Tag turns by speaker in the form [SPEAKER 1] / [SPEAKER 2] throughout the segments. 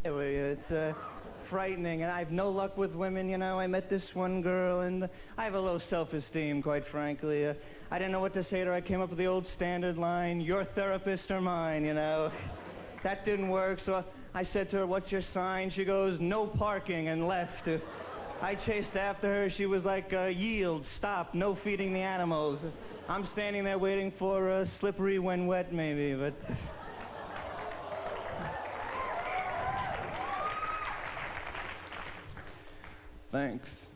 [SPEAKER 1] It's frightening, and I have no luck with women, you know. I met this one girl, and I have a low self-esteem, quite frankly. I didn't know what to say to her. I came up with the old standard line, your therapist or mine, you know. That didn't work, so I said to her, what's your sign? She goes, no parking, and left. I chased after her. She was like, yield, stop, no feeding the animals. I'm standing there waiting for slippery when wet, maybe, but... Thanks.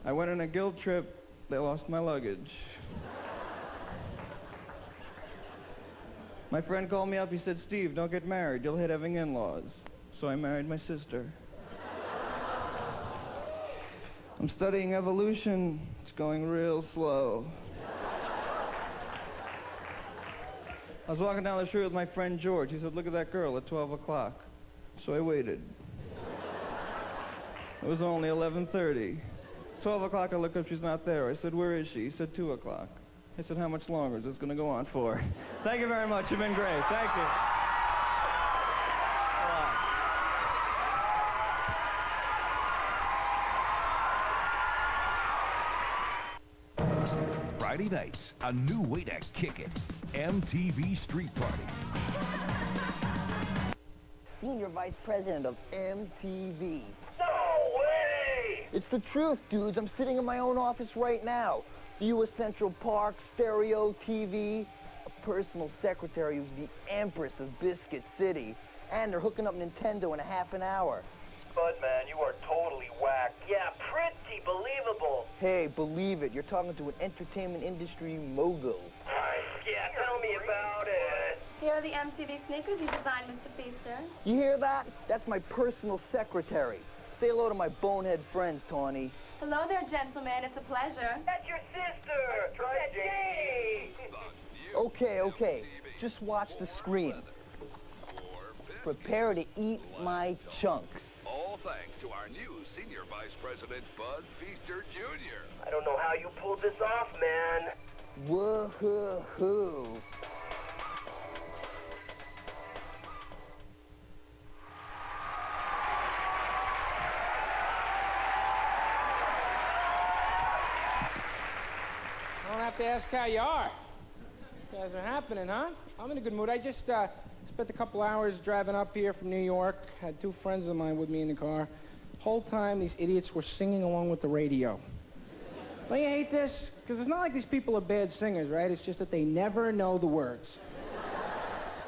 [SPEAKER 1] I went on a guilt trip. They lost my luggage. My friend called me up. He said, Steve, don't get married. You'll hate having in-laws. So I married my sister. I'm studying evolution. It's going real slow. I was walking down the street with my friend George. He said, look at that girl at 12 o'clock. So I waited. It was only 11:30. 12 o'clock, I look up, she's not there. I said, where is she? He said, 2 o'clock. I said, how much longer is this going to go on for? Thank you very much. You've been great. Thank you.
[SPEAKER 2] Friday nights, a new way to kick it. MTV Street Party.
[SPEAKER 3] Senior Vice President of MTV.
[SPEAKER 4] No way!
[SPEAKER 3] It's the truth, dudes. I'm sitting in my own office right now. View of Central Park, stereo, TV. A personal secretary who's the Empress of Biscuit City. And they're hooking up Nintendo in a half an hour.
[SPEAKER 4] Bud, man, you are totally whacked. Yeah, pretty believable.
[SPEAKER 3] Hey, believe it. You're talking to an entertainment industry mogul.
[SPEAKER 4] Yeah, tell me about it.
[SPEAKER 5] Here are the MTV sneakers you designed, Mr. Feaster.
[SPEAKER 3] You hear that? That's my personal secretary. Say hello to my bonehead friends, Tawny.
[SPEAKER 5] Hello there, gentlemen. It's a pleasure.
[SPEAKER 4] That's your sister. That's right, Jane.
[SPEAKER 3] Okay. Just watch the screen. Prepare to eat my chunks.
[SPEAKER 2] All thanks to our new Senior Vice President, Bud Feaster Jr.
[SPEAKER 4] I don't know how you pulled this off, man.
[SPEAKER 3] Woo-hoo-hoo.
[SPEAKER 6] I don't have to ask how you are. You guys are happening, huh? I'm in a good mood. I just spent a couple hours driving up here from New York. Had two friends of mine with me in the car. Whole time, these idiots were singing along with the radio. Don't you hate this? Because it's not like these people are bad singers, right? It's just that they never know the words.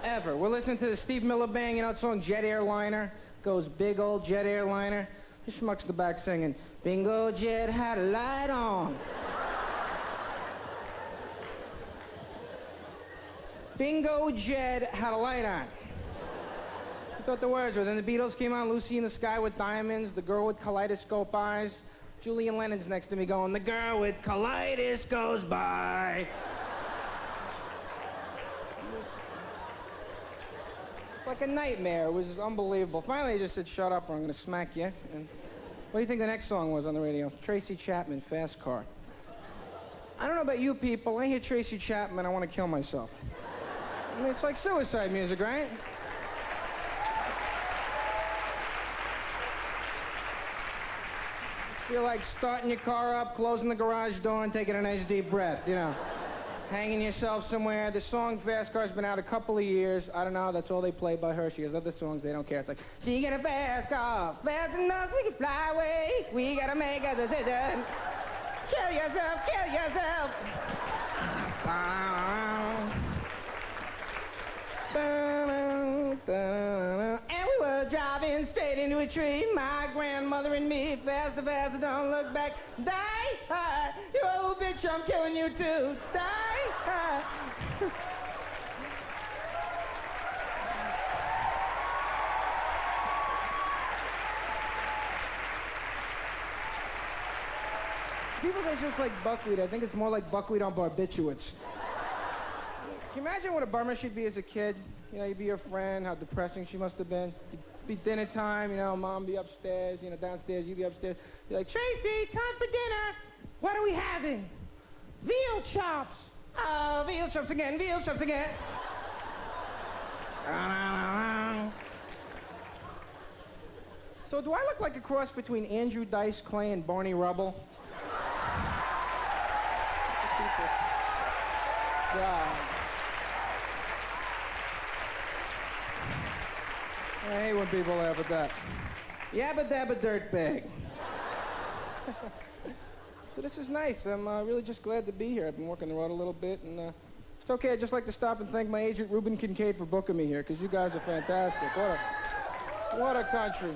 [SPEAKER 6] Ever. We're listening to the Steve Miller Band, you know, that song Jet Airliner. Goes big old jet airliner. This schmuck's in the back singing, Bingo Jet had a light on. Bingo Jet had a light on. I thought the words were. Then the Beatles came on, Lucy in the Sky with Diamonds, the girl with kaleidoscope eyes. Julian Lennon's next to me going, the girl with colitis goes by. It's like a nightmare. It was unbelievable. Finally, I just said, shut up or I'm going to smack you. And what do you think the next song was on the radio? Tracy Chapman, Fast Car. I don't know about you people. I hear Tracy Chapman, I want to kill myself. I mean, it's like suicide music, right? I feel like starting your car up, closing the garage door, and taking a nice deep breath, you know. Hanging yourself somewhere. The song Fast Car's been out a couple of years. I don't know, that's all they play by her. She has other songs, they don't care. It's like, she get a fast car, fast enough so we can fly away. We gotta make a decision. Kill yourself, kill yourself. And we were driving straight into a tree, my grandmother and me, faster, faster, don't look back. Die hard, you old bitch, I'm killing you too. Die hard. People say shit's like buckwheat. I think it's more like buckwheat on barbiturates. Can you imagine what a bummer she'd be as a kid? You know, you'd be your friend, how depressing she must have been. It'd be dinner time, you know, mom be upstairs, you know, downstairs, you'd be upstairs. You're like, Tracy, time for dinner. What are we having? Veal chops. Oh, veal chops again, veal chops again. So do I look like a cross between Andrew Dice Clay and Barney Rubble? God. I hate when people laugh at that. Yabba dabba dirtbag. So this is nice. I'm really just glad to be here. I've been working the road a little bit, and if it's okay, I'd just like to stop and thank my agent, Reuben Kincaid, for booking me here, because you guys are fantastic. What a country.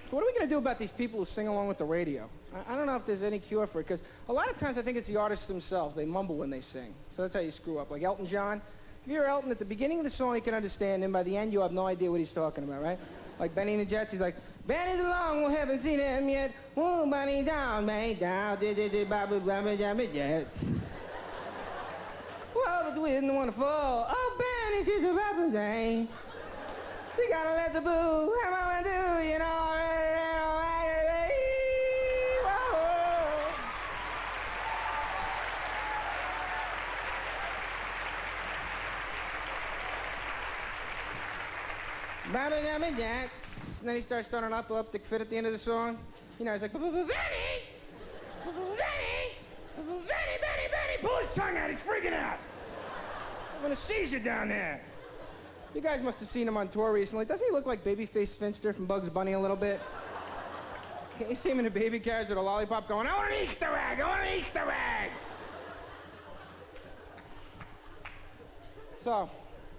[SPEAKER 6] So what are we going to do about these people who sing along with the radio? I don't know if there's any cure for it, because a lot of times I think it's the artists themselves. They mumble when they sing. So that's how you screw up. Like Elton John. If you hear Elton, at the beginning of the song, you can understand him. By the end, you have no idea what he's talking about, right? Like Benny and the Jets, he's like, Benny's along, we haven't seen him yet. Oh, Benny down, Jets. Well, but we didn't want to fall. Oh, Benny, she's a rapper, dang. She got a let the boo. How am I gonna do, you know? Baba Jabba Jets. And then he starts throwing an epileptic fit at the end of the song. You know, he's like, Benny! Benny! Pull his tongue out, he's freaking out! Having a seizure down there. You guys must have seen him on tour recently. Doesn't he look like Babyface Finster from Bugs Bunny a little bit? Can't you see him in a baby carriage with a lollipop going, I want an Easter egg! I want an Easter egg! So,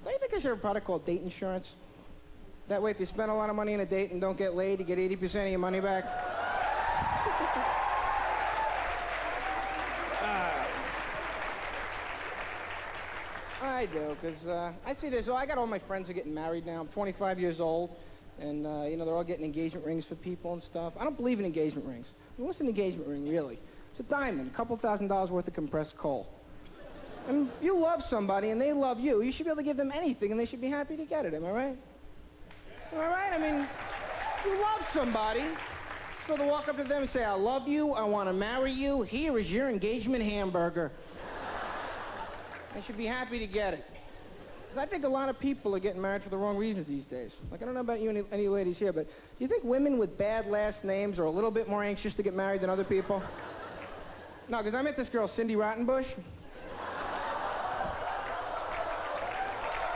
[SPEAKER 6] don't you think I should have a product called date insurance? That way, if you spend a lot of money on a date and don't get laid, you get 80% of your money back. I do, because I see this. Well, I got all my friends who are getting married now. I'm 25 years old, and, you know, they're all getting engagement rings for people and stuff. I don't believe in engagement rings. I mean, what's an engagement ring, really? It's a diamond, a couple $1,000s worth of compressed coal. And you love somebody, and they love you. You should be able to give them anything, and they should be happy to get it. Am I right? Am I right? I mean, you love somebody. You're supposed to walk up to them and say, I love you, I want to marry you, here is your engagement hamburger. They should be happy to get it. Because I think a lot of people are getting married for the wrong reasons these days. Like, I don't know about you, any ladies here, but do you think women with bad last names are a little bit more anxious to get married than other people? No, because I met this girl, Cindy Rottenbush.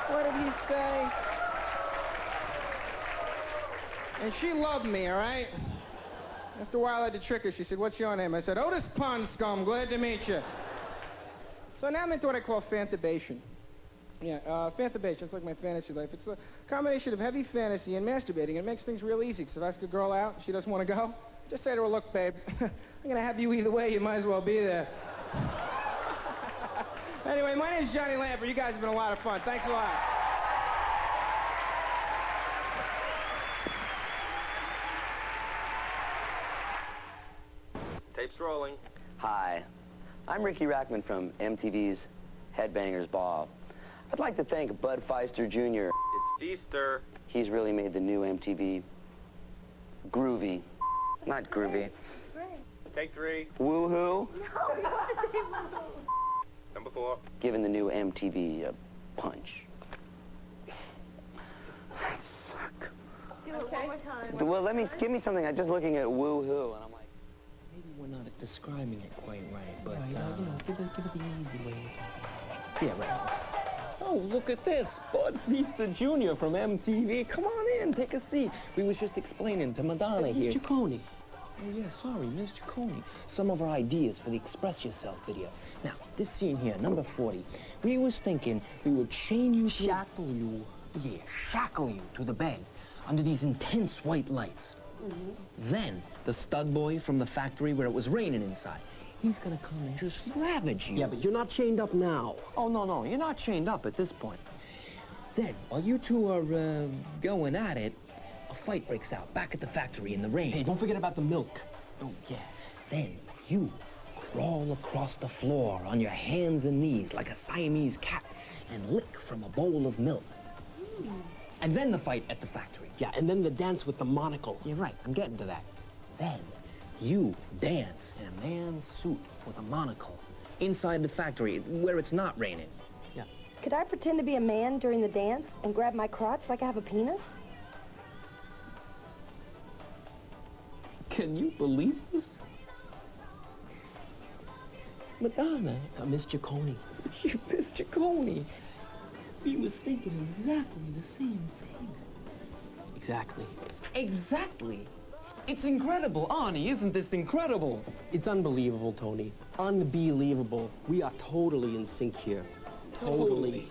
[SPEAKER 6] What did he say? And she loved me, all right? After a while, I had to trick her. She said, what's your name? I said, Otis Pond Scum, glad to meet you. So now I'm into what I call fantibation. Yeah, fantibation, it's like my fantasy life. It's a combination of heavy fantasy and masturbating. It makes things real easy, because if I ask a girl out and she doesn't want to go, just say to her, look, babe, I'm going to have you either way. You might as well be there. Anyway, my name's Johnny Lampert. You guys have been a lot of fun. Thanks a lot.
[SPEAKER 7] Tape's rolling.
[SPEAKER 8] Hi, I'm Ricky Rackman from MTV's Headbangers Ball. I'd like to thank Bud Feister Jr.
[SPEAKER 7] It's Feaster.
[SPEAKER 8] He's really made the new MTV groovy. Not groovy.
[SPEAKER 7] Take 3.
[SPEAKER 8] Woohoo.
[SPEAKER 5] No, you want to say woo-hoo.
[SPEAKER 7] Number 4.
[SPEAKER 8] Giving the new MTV a punch. That sucked.
[SPEAKER 5] Do it one more time.
[SPEAKER 8] Well, give me something. I'm just looking at woohoo, and I'm like,
[SPEAKER 9] maybe we're not describing it quite right, but, you know, give it the easy way to talk about it. Yeah, right. Oh, look at this. Bud Feaster Jr. from MTV. Come on in, take a seat. We was just explaining to Madonna here. Mr. Ciccone. Oh, yeah, sorry, Ms. Ciccone. Some of our ideas for the Express Yourself video. Now, this scene here, number 40, we was thinking we would chain you to... Shackle you. Yeah, shackle you to the bed under these intense white lights. Mm-hmm. Then, the stud boy from the factory where it was raining inside, he's gonna come and just ravage you. Yeah, but you're not chained up now. Oh, no, you're not chained up at this point. Then, while you two are, going at it, a fight breaks out back at the factory in the rain. Hey, don't forget about the milk. Oh, yeah. Then, you crawl across the floor on your hands and knees like a Siamese cat and lick from a bowl of milk. And then the fight at the factory. Yeah, and then the dance with the monocle. You're right, I'm getting to that. Then, you dance in a man's suit with a monocle inside the factory where it's not raining. Yeah.
[SPEAKER 10] Could I pretend to be a man during the dance and grab my crotch like I have a penis?
[SPEAKER 9] Can you believe this? Madonna, Miss Ciccone. Miss Ciccone. We was thinking exactly the same thing. Exactly. Exactly. It's incredible, Arnie, isn't this incredible? It's unbelievable, Tony. Unbelievable. We are totally in sync here. Totally.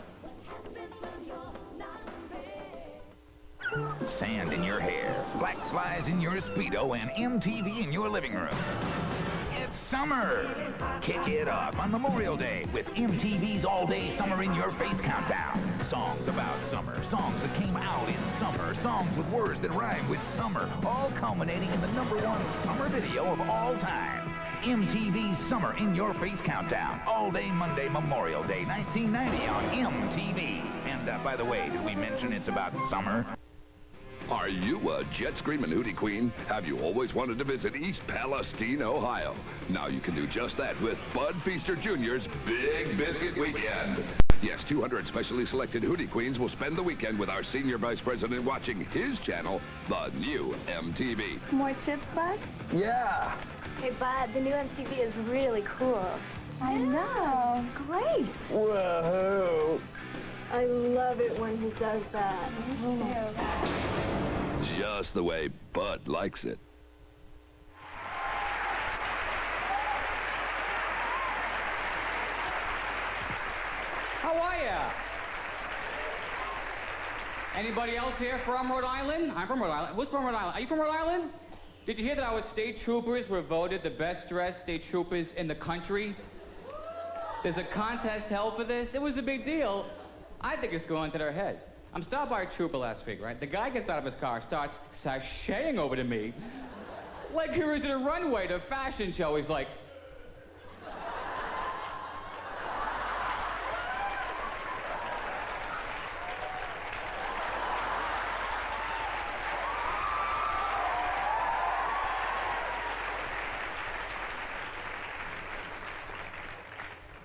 [SPEAKER 11] Sand in your hair, black flies in your Speedo, and MTV in your living room. It's summer! Kick it off on Memorial Day with MTV's all-day Summer in Your Face countdown. Songs about summer, songs that came out in summer, songs with words that rhyme with summer, all culminating in the #1 summer video of all time. MTV's Summer in Your Face countdown, all day Monday, Memorial Day, 1990 on MTV. And by the way, did we mention it's about summer?
[SPEAKER 2] Are you a jet screaming hootie queen? Have you always wanted to visit East Palestine, Ohio? Now you can do just that with Bud Feaster Jr.'s Big Biscuit Weekend. Yes, 200 specially selected hootie queens will spend the weekend with our senior vice president watching his channel, the new MTV.
[SPEAKER 5] More chips, Bud?
[SPEAKER 3] Yeah.
[SPEAKER 5] Hey, Bud, the new MTV is really cool. I know. It's great.
[SPEAKER 3] Whoa.
[SPEAKER 5] I love it when he does that. Me too.
[SPEAKER 2] Just the way Bud likes it.
[SPEAKER 12] How are ya? Anybody else here from Rhode Island? I'm from Rhode Island. Who's from Rhode Island? Are you from Rhode Island? Did you hear that our state troopers were voted the best dressed state troopers in the country? There's a contest held for this. It was a big deal. I think it's going to their head. I'm stopped by a trooper last week, right? The guy gets out of his car, starts sashaying over to me like he was at a runway to a fashion show. He's like,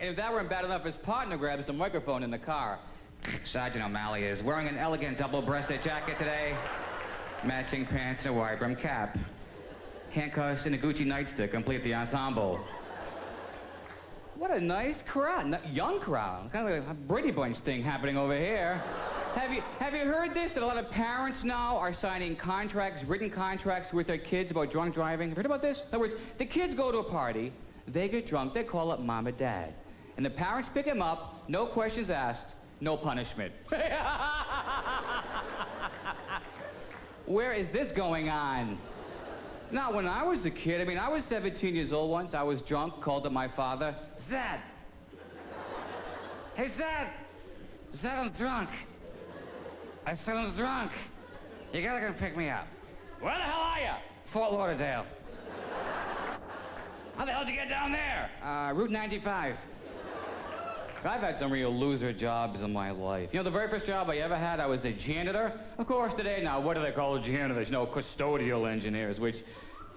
[SPEAKER 12] and if that weren't bad enough, his partner grabs the microphone in the car. Sergeant O'Malley is wearing an elegant double-breasted jacket today, matching pants and a wide brim cap. Handcuffs and a Gucci nightstick complete the ensemble. What a nice crowd, young crowd. Kind of like a Brady Bunch thing happening over here. Have you heard this? That a lot of parents now are signing contracts, written contracts with their kids about drunk driving. Have you heard about this? In other words, the kids go to a party, they get drunk, they call up mom and dad. And the parents pick him up, no questions asked, no punishment. Where is this going on? Not when I was a kid. I mean, I was 17 years old once. I was drunk, called up my father. Zad! Hey, Zad! Zad, I'm drunk. I said I'm drunk. You gotta come pick me up. Where the hell are you? Fort Lauderdale. How the hell did you get down there? Route 95. I've had some real loser jobs in my life. You know, the very first job I ever had, I was a janitor. Of course, today, now, what do they call janitors? You know, custodial engineers, which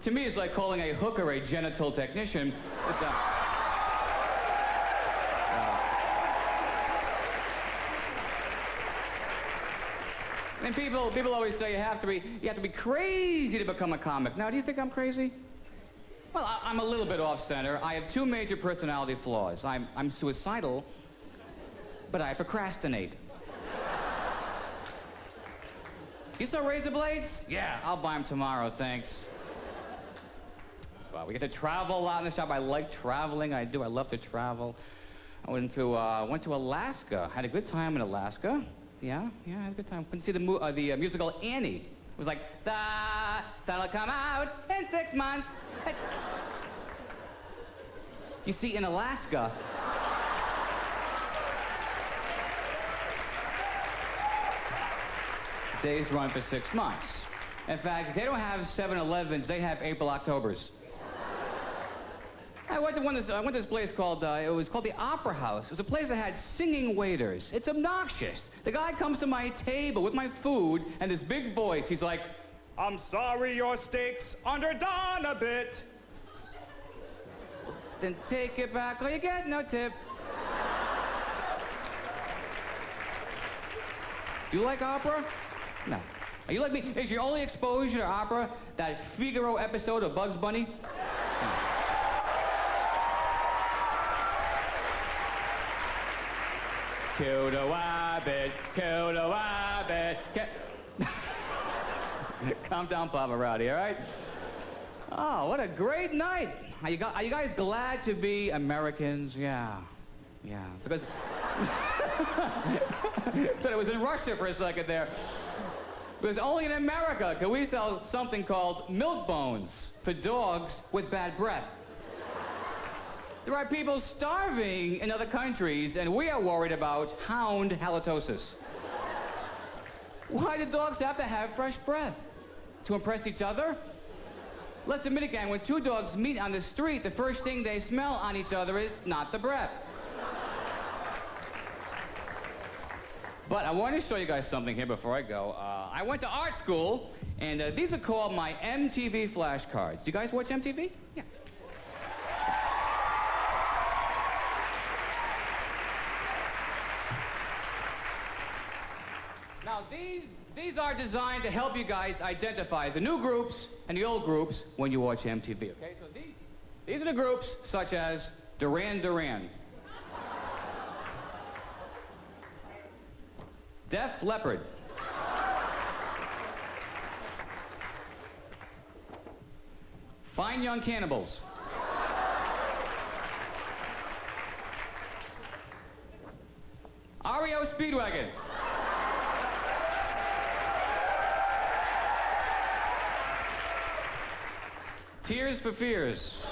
[SPEAKER 12] to me is like calling a hooker a genital technician. And people always say you have to be crazy to become a comic. Now, do you think I'm crazy? Well, I'm a little bit off-center. I have two major personality flaws. I'm suicidal, but I procrastinate. You saw razor blades? Yeah, I'll buy them tomorrow, thanks. Well, we get to travel a lot in the shop. I like traveling. I do. I love to travel. I went to Alaska. Had a good time in Alaska. Yeah, I had a good time. Went to see the musical Annie. It was like, the sun will come out in 6 months. You see, in Alaska, days run for 6 months. In fact, they don't have 7-Elevens, they have April-Octobers. I went to this place called, it was called the Opera House. It was a place that had singing waiters. It's obnoxious. The guy comes to my table with my food and this big voice. He's like, I'm sorry your steak's underdone a bit. Then take it back or you get no tip. Do you like opera? No. Are you like me? Is your only exposure to opera that Figaro episode of Bugs Bunny? Kill the wabbit, kill the wabbit. Calm down, Pavarotti, all right? Oh, what a great night. Are you guys glad to be Americans? Yeah. Yeah. Because... Thought it was in Russia for a second there. Because only in America can we sell something called milk bones for dogs with bad breath. There are people starving in other countries, and we are worried about hound halitosis. Why do dogs have to have fresh breath? To impress each other? Let's admit it, gang, when two dogs meet on the street, the first thing they smell on each other is not the breath. But I want to show you guys something here before I go. I went to art school, and these are called my MTV flashcards. Do you guys watch MTV? Yeah. Now, these are designed to help you guys identify the new groups and the old groups when you watch MTV, okay? So these are the groups such as Duran Duran, Def Leppard, Fine Young Cannibals, REO Speedwagon, Tears for Fears,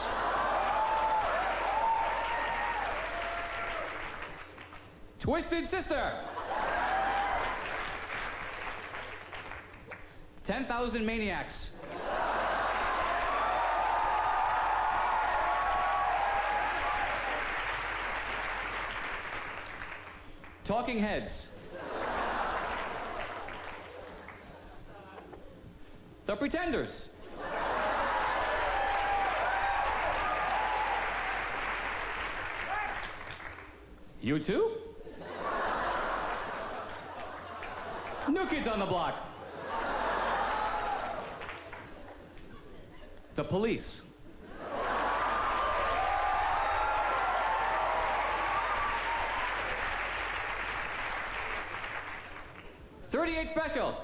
[SPEAKER 12] Twisted Sister, 10,000 Maniacs, Talking Heads, The Pretenders, You too? New Kids on the Block. The Police. .38 Special.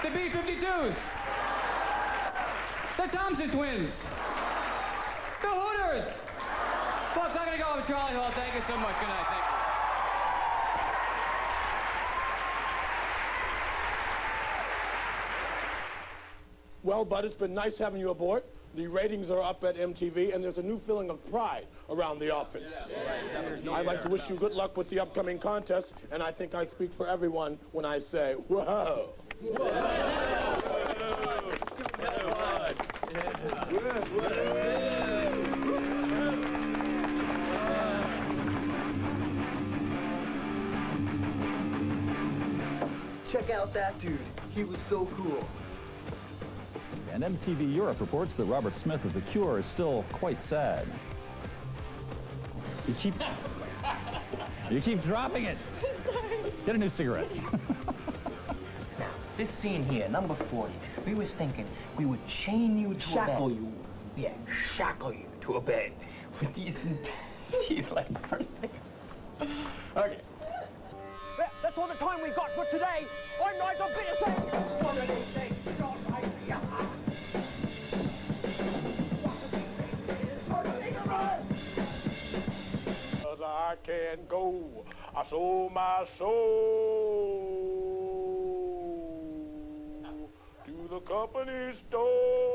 [SPEAKER 12] The B-52s. The Thompson Twins. The Hooters. Folks, I'm going to go with Charlie Hall. Thank you so much. Good night. Thank you.
[SPEAKER 13] Well, Bud, it's been nice having you aboard. The ratings are up at MTV, and there's a new feeling of pride around the office. I'd like to wish you good luck with the upcoming contest, and I think I speak for everyone when I say, whoa.
[SPEAKER 3] Check out that dude. He was so cool.
[SPEAKER 14] And MTV Europe reports that Robert Smith of The Cure is still quite sad. You keep dropping it.
[SPEAKER 15] Sorry.
[SPEAKER 14] Get a new cigarette.
[SPEAKER 15] Now, this scene here, number 40, we was thinking we would chain you to
[SPEAKER 9] Shackle
[SPEAKER 15] a bed.
[SPEAKER 9] you.
[SPEAKER 15] Yeah, shackle you to a bed with these... She's like the first thing. Okay.
[SPEAKER 9] Yeah, that's all the time we got for today. I'm Nigel Peterson. One of these days, God,
[SPEAKER 13] I can't go. I sold my soul to the company store.